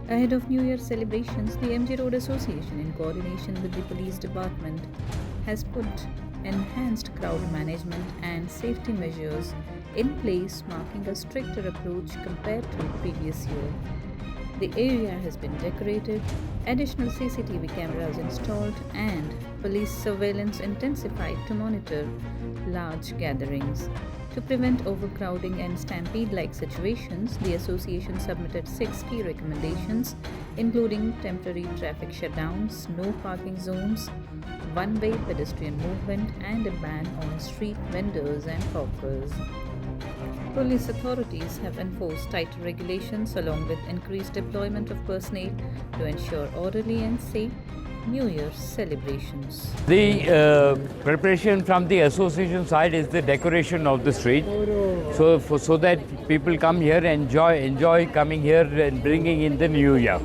Ahead of New Year celebrations, the MG Road Association, in coordination with the police department, has put enhanced crowd management and safety measures in place, marking a stricter approach compared to previous year. The area has been decorated, additional CCTV cameras installed, and police surveillance intensified to monitor large gatherings. To prevent overcrowding and stampede like situations, the association submitted 6 key recommendations, including temporary traffic shutdowns, no parking zones, one way pedestrian movement, and a ban on street vendors and hawkers. Police authorities have enforced tighter regulations along with increased deployment of personnel to ensure orderly and safe New Year's celebrations. The preparation from the association side is the decoration of the street, so that people come here and enjoy coming here and bringing in the new year.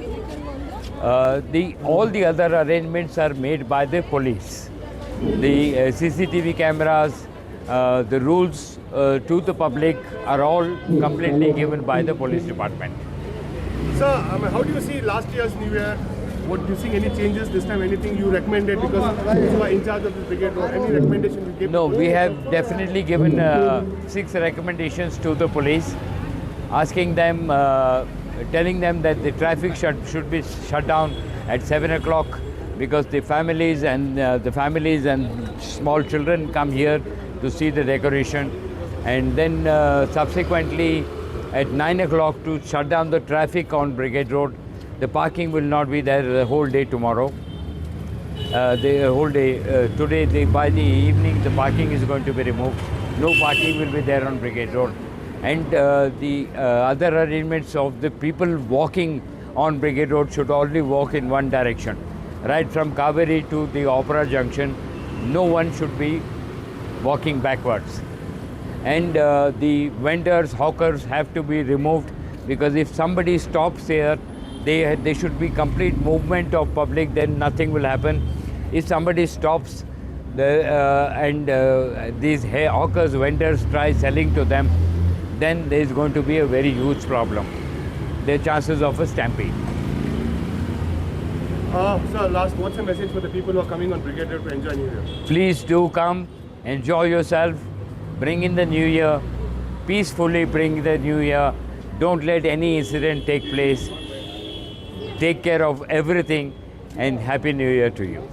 All the other arrangements are made by the police. The CCTV cameras, the rules to the public are all completely given by the police department. Sir, how do you see last year's New Year? What do you see any changes this time? Anything you recommended because you are in charge of this brigade road? Any recommendation you give? No, we have definitely given 6 recommendations to the police, asking them, telling them that the traffic should be shut down at 7 o'clock because the families and small children come here to see the decoration, and then subsequently at 9 o'clock to shut down the traffic on Brigade Road. The parking will not be there the whole day tomorrow. The whole day today, by the evening, the parking is going to be removed. No parking will be there on Brigade Road. And the other arrangements of the people walking on Brigade Road should only walk in one direction. Right from Kaveri to the Opera Junction, no one should be walking backwards. And the vendors, hawkers have to be removed, because if somebody stops here, they should be complete movement of public, then nothing will happen. If somebody stops these hawkers, vendors try selling to them, then there is going to be a very huge problem. There are chances of a stampede. Sir, last, what's the message for the people who are coming on Brigade Road to enjoy New Year? Please do come, enjoy yourself, bring in the new year, peacefully bring the new year. Don't let any incident take place. Take care of everything, and Happy New Year to you.